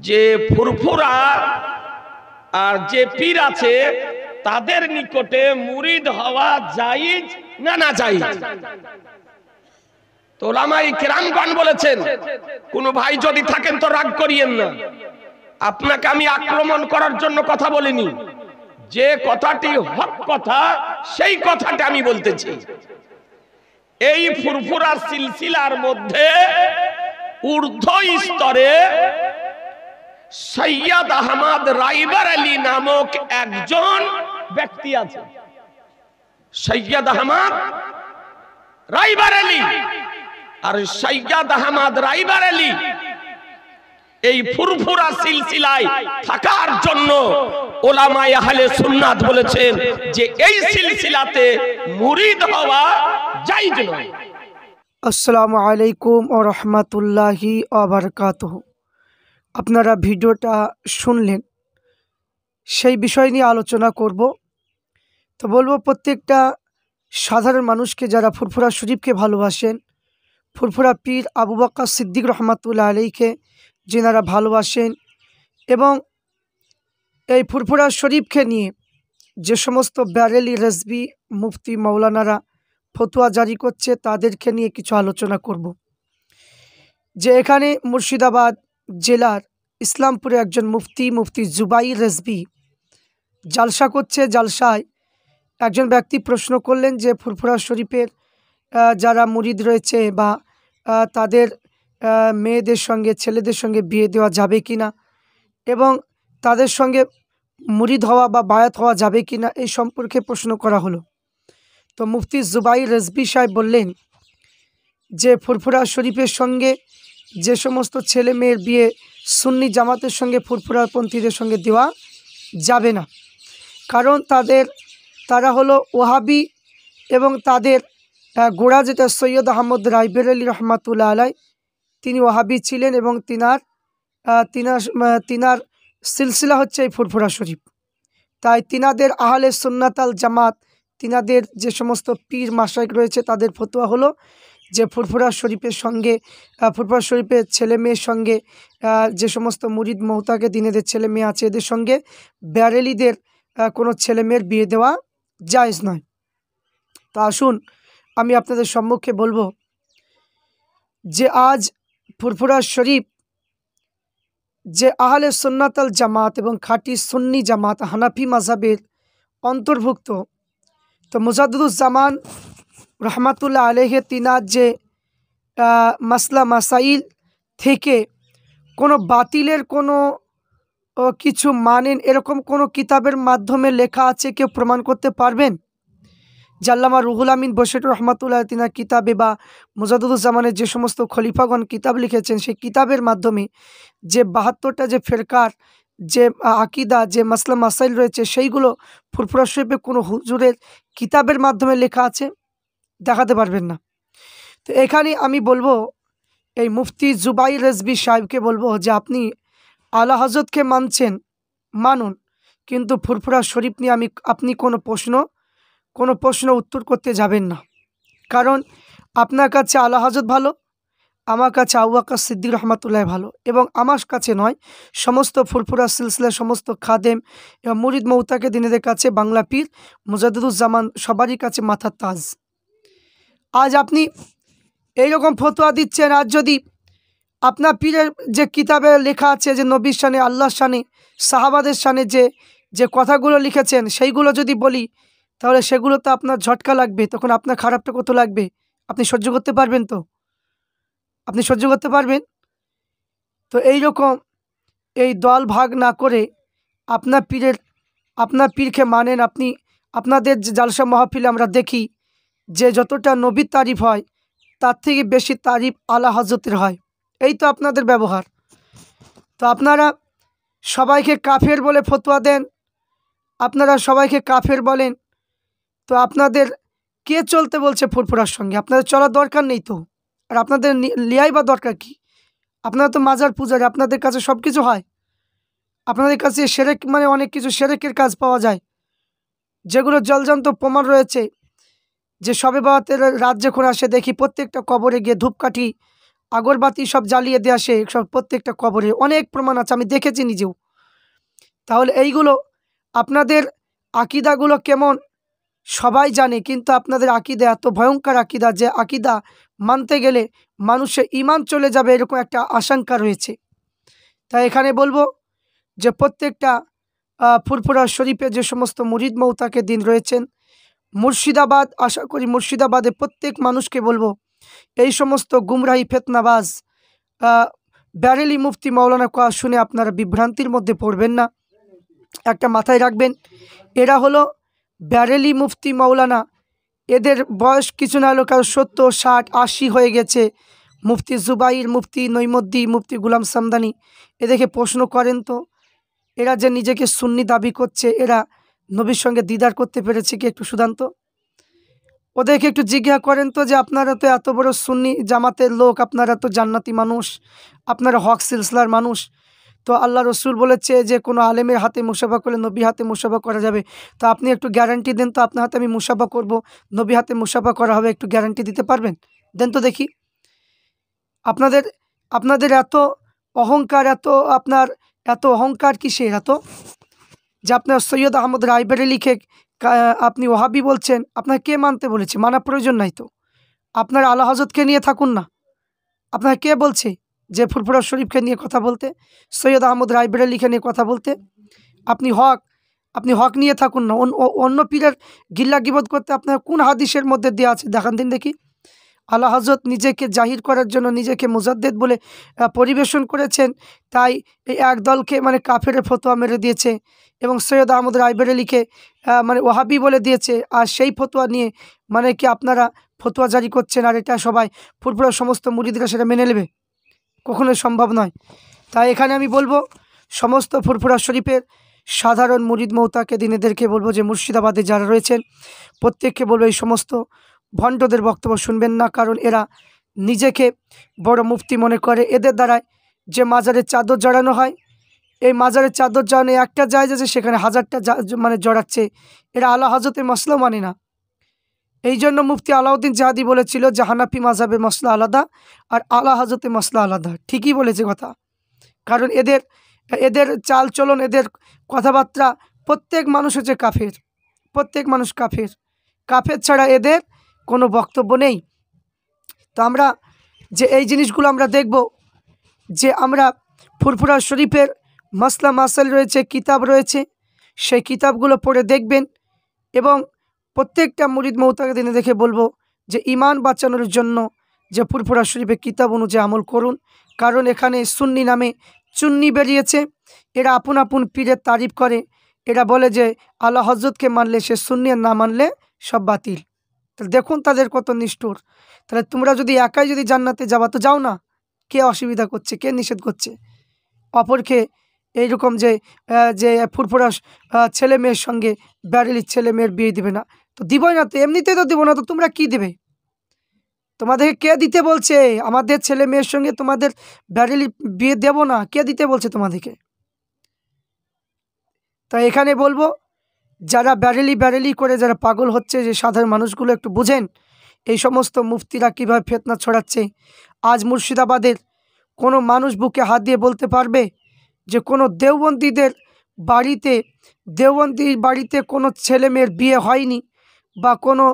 যে ফুরফুরা আর যে পীর আছে তাদের নিকটে মুরিদ হওয়া জায়েজ না না জায়েজ? তো উলামায়ে কেরামগণ বলেছেন, কোন ভাই যদি থাকেন তো রাগ করিয়েন না, আপনাকে আমি আক্রমণ করার জন্য কথা বলিনি, যে কথাটি হক কথা সেই কথাটা আমি বলতেছি। এই ফুরফুরা সিলসিলার মধ্যে ঊর্ধ্ব স্তরে সৈয়দ আহমদ রাইবার আলী নামক একজন ব্যক্তি আছে। সৈয়দ আহমদ রাইবার আলী, আর সৈয়দ আহমদ রাইবার আলী এই ফুরফুরা সিলসিলায় থাকার জন্য উলামায়ে আহলে সুন্নাত বলেছেন যে এই সিলসিলাতে মুরিদ হওয়া জায়েজ নয়। আসসালামু আলাইকুম ওয়া রাহমাতুল্লাহি ওয়া বারাকাতুহু। আপনারা ভিডিওটা শুনলেন, সেই বিষয় নিয়ে আলোচনা করব। তো বলবো, প্রত্যেকটা সাধারণ মানুষকে যারা ফুরফুরা শরীফকে ভালোবাসেন, ফুরফুরা পীর আবু বকর সিদ্দিক রহমাতুল্লাহ আলাইকে যেনারা ভালোবাসেন, এবং এই ফুরফুরা শরীফকে নিয়ে যে সমস্ত ব্যারেলি রেজবি মুফতি মৌলানারা ফতোয়া জারি করছে, তাদেরকে নিয়ে কিছু আলোচনা করব। যে এখানে মুর্শিদাবাদ জেলার ইসলামপুরে একজন মুফতি জুবাইর রেজবি জালসা করছে। জালসায় একজন ব্যক্তি প্রশ্ন করলেন যে ফুরফুরা শরীফের যারা মুরিদ রয়েছে বা তাদের মেয়েদের সঙ্গে ছেলেদের সঙ্গে বিয়ে দেওয়া যাবে কি না, এবং তাদের সঙ্গে মুরিদ হওয়া বা বায়াত হওয়া যাবে কি না, এই সম্পর্কে প্রশ্ন করা হলো। তো মুফতি জুবাইর রেজবি সাহেব বললেন যে ফুরফুরা শরীফের সঙ্গে যে সমস্ত ছেলে মেয়ের বিয়ে সুন্নি জামাতের সঙ্গে ফুরফুরাপন্থীদের সঙ্গে দেওয়া যাবে না, কারণ তারা হলো ওহাবি, এবং তাদের গোড়া যেটা সৈয়দ আহমদ রাইবার আলী রহমাতুল্লাহ আলাই, তিনি ওহাবি ছিলেন, এবং তিনার সিলসিলা হচ্ছে এই ফুরফুরা শরীফ। তাই তিনাদের আহলে সুন্নাত আল জামাত, তিনাদের যে সমস্ত পীর মাশায়েখ রয়েছে, তাদের ফতোয়া হলো যে ফুরফুরা শরীফের সঙ্গে ফুরফুরা শরীফের ছেলে মেয়ের সঙ্গে যে সমস্ত মুরিদ মহতাকে দিনেদের ছেলে মেয়ে আছে, এদের সঙ্গে ব্যারেলিদের কোনো ছেলে মেয়ের বিয়ে দেওয়া জায়েজ নয়। তা আসুন আমি আপনাদের সম্মুখে বলবো যে আজ ফুরফুরা শরীফ যে আহলে সুন্নাত আল জামাত এবং খাঁটি সুন্নি জামাত হানাফি মাযহাবের অন্তর্ভুক্ত, তো মুজাদ্দিদুজ্জামান রহমাতুল্লাহ আলাইহি তিনার যে মাসলা মাসাইল থেকে কোনো বাতিলের কোনো কিছু মানেন, এরকম কোনো কিতাবের মাধ্যমে লেখা আছে, কেউ প্রমাণ করতে পারবেন? আল্লামা রুহুল আমিন বশির রহমাতুল্লাহ তিনার কিতাবে বা মুজাদ্দিদুজ্জামানের যে সমস্ত খলিফাগণ কিতাব লিখেছেন, সেই কিতাবের মাধ্যমে যে 72টা যে ফেরকার যে আকিদা যে মাসলা মাসাইল রয়েছে, সেইগুলো ফুরফুরা শরীফে কোনো হুজুরের কিতাবের মাধ্যমে লেখা আছে? দেখাতে পারবেন না। তো এখানে আমি বলবো, এই মুফতি জুবাইর রেজবি সাহেবকে বলবো যে আপনি আলা হযরতকে মানুন, কিন্তু ফুরফুরা শরীফ নিয়ে আপনি কোনো প্রশ্ন উত্তর করতে যাবেন না, কারণ আপনার কাছে আলা হযরত ভালো, আমার কাছে আবু বকর সিদ্দিক রহমাতুল্লাহ ভালো, এবং আমার কাছে নয়, সমস্ত ফুরফুরা সিলসিলার সমস্ত খাদেম এবং মুরিদ মৌতাকে দিনেদের কাছে বাংলা পীর মুজাদ্দিদুজ্জামান সবারই কাছে মাথার তাজ। আজ আপনি এইরকম ফতোয়া দিচ্ছেন, আর যদি আপনার পীরের যে কিতাবে লেখা আছে যে নবীর শানে, আল্লাহর শানে, সাহাবাদের শানে যে কথাগুলো লিখেছেন, সেইগুলো যদি বলি, তাহলে সেগুলো তো আপনার ঝটকা লাগবে, তখন আপনার খারাপটা কত লাগবে আপনি সহ্য করতে পারবেন? তো আপনি সহ্য করতে পারবেন? তো এইরকম এই দল ভাগ না করে আপনার পীরকে মানেন। আপনাদের যে জালসা মাহফিলে আমরা দেখি যে যতটা নবীর তারিফ হয়, তার থেকে বেশি তারিফ আলা হযরতের হয়। এই তো আপনাদের ব্যবহার। তো আপনারা সবাইকে কাফের বলে ফতোয়া দেন, আপনারা সবাইকে কাফের বলেন। তো আপনাদের কে চলতে বলছে ফুরফুরার সঙ্গে? আপনাদের চলার দরকার নেই তো, আর আপনাদের লিয়াই বা দরকার কি? আপনারা তো মাজার পূজারী, আপনাদের কাছে সব কিছু হয়। আপনাদের কাছে শিরক মানে অনেক কিছু শিরকের কাজ পাওয়া যায়, যেগুলো জলজান্ত প্রমাণ রয়েছে। যে শবে বরাতের রাত যখন আসে, দেখি প্রত্যেকটা কবরে গিয়ে ধূপকাঠি আগরবাতি সব জ্বালিয়ে দেওয়া, সে সব প্রত্যেকটা কবরে অনেক প্রমাণ আছে, আমি দেখেছি নিজেও। তাহলে এইগুলো আপনাদের আকিদাগুলো কেমন সবাই জানে, কিন্তু আপনাদের আকিদা এত ভয়ঙ্কর আকিদা যে আকিদা মানতে গেলে মানুষের ঈমান চলে যাবে, এরকম একটা আশঙ্কা রয়েছে। তাই এখানে বলবো যে প্রত্যেকটা ফুরফুরা শরীফে যে সমস্ত মুরিদ মৌতাকে দিন রয়েছেন, মুর্শিদাবাদ, আশা করি মুর্শিদাবাদে প্রত্যেক মানুষকে বলবো এই সমস্ত গুমরাহি ফেতনাবাজ ব্যারেলি মুফতি মাওলানা কোয়া শুনে আপনারা বিভ্রান্তির মধ্যে পড়বেন না। একটা মাথায় রাখবেন, এরা হলো ব্যারেলি মুফতি মাওলানা, এদের বয়স কিছু না হলো কারো 70, 60, 80 হয়ে গেছে। মুফতি জুবাইর, মুফতি নইমুদ্দি, মুফতি গুলাম সামদানি, এদেরকে প্রশ্ন করেন তো, এরা যে নিজেকে সুন্নি দাবি করছে, এরা নবীর সঙ্গে দিদার করতে পেরেছে কি? একটু সুদান্ত ওদেরকে একটু জিজ্ঞাসা করেন তো যে আপনারা তো এত বড় সুন্নি জামাতের লোক, আপনারা তো জান্নাতি মানুষ, আপনারা হক সিলসিলার মানুষ, তো আল্লাহ রসুল বলেছে যে কোনো আলেমের হাতে মুসাফা করলে নবী হাতে মুসাফা করা যাবে, তো আপনি একটু গ্যারান্টি দেন তো, আপনার হাতে আমি মুসাফা করব, নবী হাতে মুসাফা করা হবে, একটু গ্যারান্টি দিতে পারবেন? দেন তো দেখি। আপনাদের আপনাদের এত অহংকার, এত অহংকার কিসের? এত যে আপনার সৈয়দ আহমদ রায়বেরেলিকে আপনি ওহাবি বলছেন, আপনার কে মানতে বলেছে? মানা প্রয়োজন নাই তো, আপনার আলা হজরতকে নিয়ে থাকুন না। আপনার কে বলছে যে ফুরফুরা শরীফকে নিয়ে কথা বলতে, সৈয়দ আহমদ রায়বেরেলিকে নিয়ে কথা বলতে? আপনি হক নিয়ে থাকুন না, অন্য পীরের গিল্লা গিবত করতে আপনার কোন হাদিসের মধ্যে দেওয়া আছে দেখান দিন দেখি। আলা হজরত নিজেকে জাহির করার জন্য নিজেকে মুজাদ্দেদ বলে পরিবেশন করেছেন, তাই এই এক দলকে মানে কাফেরের ফতোয়া মেরে দিয়েছে, এবং সৈয়দ আহমদ রায়বেরেলিকে মানে ওহাবি বলে দিয়েছে, আর সেই ফতোয়া নিয়ে মানে কি আপনারা ফতোয়া জারি করছেন, আর এটা সবাই ফুরফুরা সমস্ত মুরিদরা সেটা মেনে নেবে? কখনোই সম্ভব নয়। তাই এখানে আমি বলবো সমস্ত ফুরফুরা শরীফের সাধারণ মুরিদ মৌতাকে দিনেদেরকে বলবো যে মুর্শিদাবাদে যারা রয়েছেন প্রত্যেককে বলবো এই সমস্ত ভণ্ডদের বক্তব্য শুনবেন না, কারণ এরা নিজেকে বড় মুফতি মনে করে। এদের দ্বারায় যে মাজারের চাদর জড়ানো হয়, এই মাজারের চাদর জড়ানো একটা জায়গা যে সেখানে হাজারটা মানে জড়াচ্ছে, এরা আলা হজরতের মসলা মানে না। এই জন্য মুফতি আলাউদ্দিন জাহাদি বলেছিল যে হানাফি মাযহাবের মসলা আলাদা আর আলা হজরতের মসলা আলাদা। ঠিকই বলেছে কথা, কারণ এদের চাল চলন, এদের কথাবার্তা, প্রত্যেক মানুষ হচ্ছে কাফের, প্রত্যেক মানুষ কাফের, কাফের ছাড়া এদের কোনো বক্তব্য নেই। তো আমরা যে এই জিনিসগুলো আমরা দেখব যে আমরা ফুরফুরা শরীফের মাসলা মাসাইল রয়েছে, কিতাব রয়েছে, সেই কিতাবগুলো পড়ে দেখবেন, এবং প্রত্যেকটা মুরিদ মৌতাকে দিনে দেখে বলবো যে ঈমান বাঁচানোর জন্য যে ফুরফুরা শরীফের কিতাব অনুযায়ী আমল করুন, কারণ এখানে সুন্নি নামে চুন্নি বেরিয়েছে, এরা আপন আপন পীরের তারিফ করে, এরা বলে যে আলা হজরতকে মানলে সে সুন্নি, আর না মানলে সব বাতিল। তাহলে দেখুন তাদের কত নিষ্ঠুর। তাহলে তোমরা যদি একাই যদি জান্নাতে যাবা তো যাও না, কে অসুবিধা করছে, কে নিষেধ করছে? অপরকে এইরকম যে ফুরফুরা ছেলে মেয়ের সঙ্গে ব্যারেলির ছেলে মেয়ের বিয়ে দিবে না, তো দিবই না, তো এমনিতেই তো দিব না, তো তোমরা কি দেবে? তোমাদেরকে কে দিতে বলছে? আমাদের ছেলে মেয়ের সঙ্গে তোমাদের ব্যারেলি বিয়ে দেব না, কে দিতে বলছে তোমাদেরকে? তাই এখানে বলবো যারা ব্যারেলি করে যারা পাগল হচ্ছে, যে সাধারণ মানুষগুলো একটু বুঝেন এই সমস্ত মুফতিরা কীভাবে ফিতনা ছড়াচ্ছে। আজ মুর্শিদাবাদের কোনো মানুষ বুকে হাত দিয়ে বলতে পারবে যে কোনো দেওবন্দির বাড়িতে কোনো ছেলে মেয়ের বিয়ে হয়নি, বা কোনো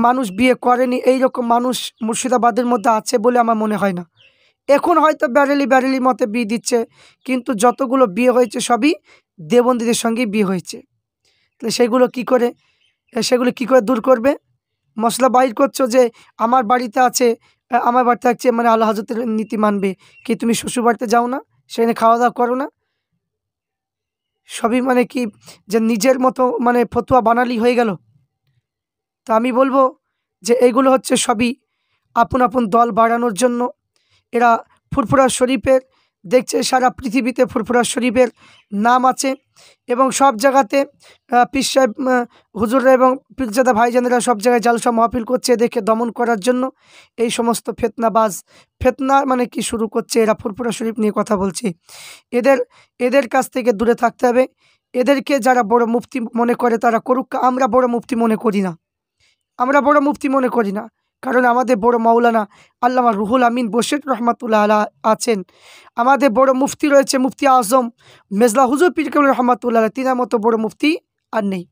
মানুষ বিয়ে করেনি, এই রকম মানুষ মুর্শিদাবাদের মধ্যে আছে বলে আমার মনে হয় না। এখন হয়তো ব্যারেলি মতে বিয়ে দিচ্ছে, কিন্তু যতগুলো বিয়ে হয়েছে সবই দেওবন্দিদের সঙ্গেই বিয়ে হয়েছে। তাহলে সেগুলো কি করে দূর করবে? মশলা বাইর করছো যে আমার বাড়িতে আছে, আমার বাড়িতে থাকছে মানে আল্লাহ হজরতের নীতি মানবে, কি তুমি শ্বশুর বাড়িতে যাও না, সেখানে খাওয়া দাওয়া করো না? সবই মানে কি যে নিজের মতো মানে ফতুয়া বানালি হয়ে গেল? তা আমি বলবো যে এইগুলো হচ্ছে সবই আপন আপন দল বাড়ানোর জন্য। এরা ফুরফুরা শরীফের দেখছে সারা পৃথিবীতে ফুরফুরা শরীফের নাম আছে, এবং সব জায়গাতে পীর সাহেব হুজুররা এবং পীরজাদা ভাইজানেরা সব জায়গায় জালসা মাহফিল করছে এদেরকে দমন করার জন্য। এই সমস্ত ফেতনা মানে কি শুরু করছে, এরা ফুরফুরা শরীফ নিয়ে কথা বলছে। এদের কাছ থেকে দূরে থাকতে হবে। এদেরকে যারা বড় মুফতি মনে করে তারা করুক, আমরা বড় মুফতি মনে করি না, কারণ আমাদের বড় মাওলানা আল্লামা রুহুল আমিন বশির রহমাতুল্লাহ আলাহ আছেন, আমাদের বড় মুফতি রয়েছে মুফতি আজম মেজলা হুজুর পীর কেবল রহমাতুল্লাহ আলাহ, তিনার মতো বড় মুফতি আর নেই।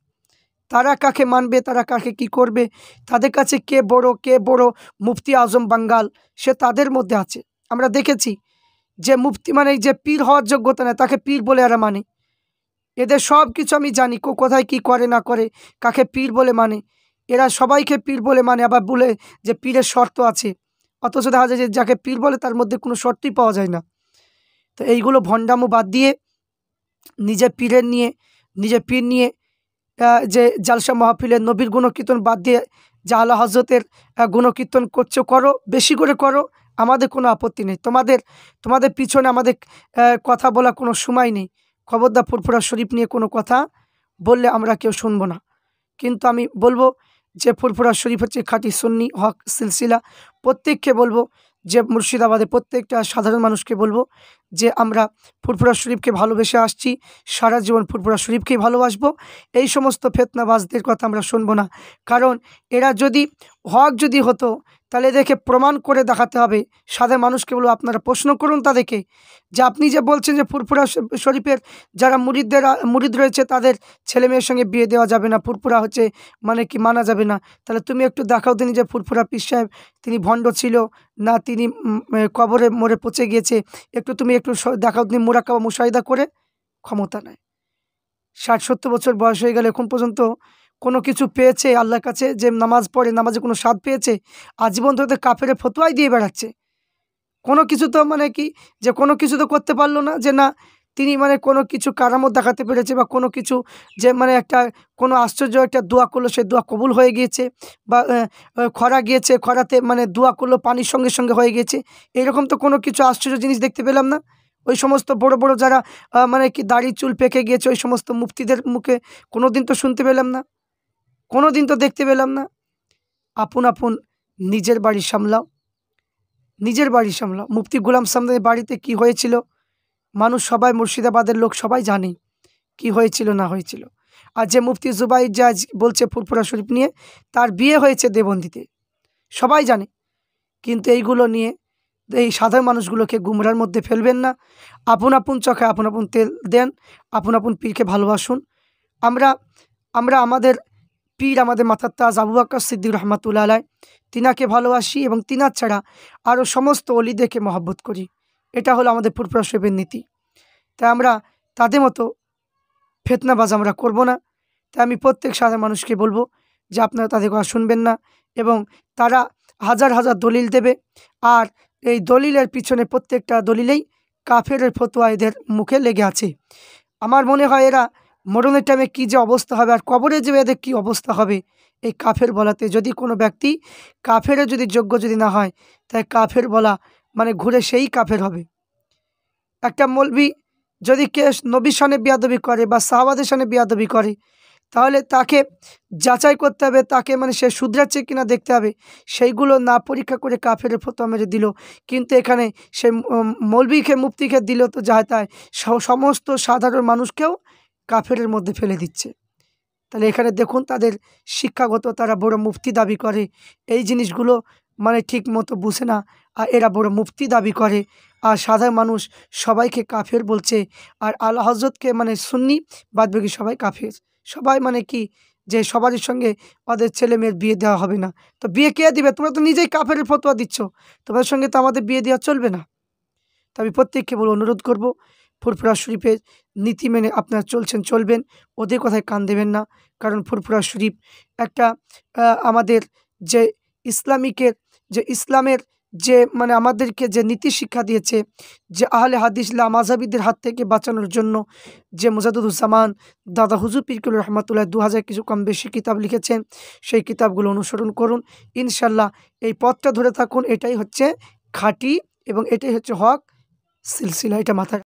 তারা কাকে মানবে, তারা কাকে কি করবে, তাদের কাছে কে বড় মুফতি আজম বাঙ্গাল, সে তাদের মধ্যে আছে। আমরা দেখেছি যে মুফতি মানে যে পীর হওয়ার যোগ্যতা নেই তাকে পীর বলে এরা মানে। এদের সব কিছু আমি জানি, কোথায় কি করে না করে, কাকে পীর বলে মানে। এরা সবাইকে পীর বলে মানে, আবার বলে যে পীরের শর্ত আছে, অথচ দেখা যায় যে যাকে পীর বলে তার মধ্যে কোনো শর্তই পাওয়া যায় না। তো এইগুলো ভণ্ডামো বাদ দিয়ে নিজের পীর নিয়ে যে জালসা মাহফিলের নবীর গুণকীর্তন বাদ দিয়ে যে আলা হজরতের গুণকীর্তন করছো, করো, বেশি করে করো, আমাদের কোনো আপত্তি নেই। তোমাদের পিছনে আমাদের কথা বলা কোনো সময় নেই। খবরদার ফুরফুরা শরীফ নিয়ে কোনো কথা বললে আমরা কেউ শুনবো না। কিন্তু আমি বলবো যে ফুরফুরা শরীফ হচ্ছে খাঁটি সুন্নি হক সিলসিলা। প্রত্যেককে বলবো যে মুর্শিদাবাদের প্রত্যেকটা সাধারণ মানুষকে বলবো যে আমরা ফুরফুরা শরীফকে ভালোবেসে আসছি, সারা জীবন ফুরফুরা শরীফকেই ভালোবাসবো। এই সমস্ত ফেতনাবাজদের কথা আমরা শুনবো না। কারণ এরা যদি হক হতো তাহলে এদেরকে প্রমাণ করে দেখাতে হবে। সাধারণ মানুষকে বলবো আপনারা প্রশ্ন করুন তাদেরকে যে আপনি যে বলছেন যে ফুরফুরা শরীফের যারা মুরিদ রয়েছে তাদের ছেলে মেয়ের সঙ্গে বিয়ে দেওয়া যাবে না, ফুরফুরা হচ্ছে মানে কি মানা যাবে না, তাহলে তুমি একটু দেখাও তিনি যে ফুরফুরা পীর সাহেব তিনি ভণ্ড ছিল না, তিনি কবরে মরে পচে গিয়েছে, তুমি একটু দেখাও, তিনি মুরাকাবা মুশাহিদা করে। ক্ষমতা নাই। 60-70 বছর বয়স হয়ে গেলে এখন পর্যন্ত কোনো কিছু পেয়েছে আল্লাহর কাছে, যে নামাজ পড়ে নামাজে কোনো স্বাদ পেয়েছে? আজীবন তো কাফেরের ফতোয়াই দিয়ে বেড়াচ্ছে। কোনো কিছু তো মানে কি যে কোনো কিছু তো করতে পারলো না, যে না তিনি মানে কোনো কিছু কারামত দেখাতে পেরেছে, বা কোনো কিছু যে মানে কোনো আশ্চর্য একটা দোয়া করলো, সে দোয়া কবুল হয়ে গিয়েছে, বা খরা গিয়েছে, খরাতে মানে দোয়া করলো পানির সঙ্গে সঙ্গে হয়ে গিয়েছে। এরকম তো কোনো কিছু আশ্চর্য জিনিস দেখতে পেলাম না। ওই সমস্ত বড় যারা মানে কি দাড়ি চুল পেকে গিয়েছে ওই সমস্ত মুফতিদের মুখে কোনো দিন তো শুনতে পেলাম না, কোনো দিন তো দেখতে পেলাম না। আপন নিজের বাড়ি সামলাও। মুফতি গোলাম সামদের বাড়িতে কি হয়েছিল মানুষ সবাই, মুর্শিদাবাদের লোক সবাই জানে কি হয়েছিল না হয়েছিল। আর যে মুফতি জুবাইর জাজ বলছে ফুরফুরা শরীফ নিয়ে, তার বিয়ে হয়েছে দেবন্দিতে, সবাই জানে। কিন্তু এইগুলো নিয়ে এই সাধারণ মানুষগুলোকে গুমরার মধ্যে ফেলবেন না। আপন চোখে আপন তেল দেন, আপন পীরকে ভালোবাসুন। আমরা আমাদের পীর, আমাদের মাথার তাজ আবু বকর সিদ্দিক রহমাতুল্লাহ আলাইহি, তিনাকে ভালোবাসি এবং তিনার ছাড়া আরও সমস্ত অলিদেরকে মহব্বত করি। এটা হলো আমাদের ফুরফুরা শরীফের নীতি। তাই আমরা তাদের মতো ফেতনাবাজ আমরা করব না। তাই আমি প্রত্যেক সাধারণ মানুষকে বলবো যে আপনারা তাদের কথা শুনবেন না, এবং তারা হাজার দলিল দেবে, আর এই দলিলের পিছনে প্রত্যেকটা দলিলেই কাফেরের ফতোয়া এদের মুখে লেগে আছে। আমার মনে হয় এরা মরণের টাইমে কী যে অবস্থা হবে, আর কবরে যে এদের কী অবস্থা হবে, এই কাফের বলাতে। যদি কোনো ব্যক্তি কাফেরের যদি যোগ্য যদি না হয়, তাই কাফের বলা মানে ঘুরে সেই কাফের হবে। একটা মৌলবি যদি কে নবীর সানে বিয়াদবি করে বা সাহাবাদের সানে বিয়াদবি করে, তাহলে তাকে যাচাই করতে হবে, তাকে মানে সে শুধরাচ্ছে কিনা দেখতে হবে। সেইগুলো না পরীক্ষা করে কাফের ফতোয়া মেরে দিল। কিন্তু এখানে সে মৌলবিকে মুফতিকে দিল তো যায় তাই সমস্ত সাধারণ মানুষকেও কাফেরের মধ্যে ফেলে দিচ্ছে। তাহলে এখানে দেখুন তাদের শিক্ষাগত, তারা বড় মুফতি দাবি করে, এই জিনিসগুলো মানে ঠিক মতো বুঝে না। আর এরা বড় মুফতি দাবি করে, আর সাধারণ মানুষ সবাইকে কাফের বলছে। আর আলা হজরতকে মানে সুন্নি, বাদবাকি সবাই কাফের। সবাই মানে কি যে সবারই সঙ্গে ওদের ছেলে মেয়ের বিয়ে দেওয়া হবে না। তো বিয়ে কে দিবে? তোমরা তো নিজেই কাফেরের ফতোয়া দিচ্ছ, তোমাদের সঙ্গে তো আমাদের বিয়ে দেওয়া চলবে না। তো আমি প্রত্যেককে বলে অনুরোধ করব, ফুরফুরা শরীফের নীতি মেনে আপনারা চলবেন, ওদের কথায় কান দেবেন না। কারণ ফুরফুরা শরীফ একটা আমাদের যে ইসলামের যে মানে আমাদেরকে যে নীতি শিক্ষা দিয়েছে, যে আহলে হাদিস মাযহাবিদের হাত থেকে বাঁচানোর জন্য যে মুজাদ্দিদুজ্জামান দাদা হুজুর পীর কেবল রহমাতুল্লাহ 2000 কিছু কম বেশি কিতাব লিখেছেন, সেই কিতাবগুলো অনুসরণ করুন। ইনশাল্লাহ এই পথটা ধরে থাকুন, এটাই হচ্ছে খাঁটি এবং এটাই হচ্ছে হক সিলসিলা। এটা মাথায়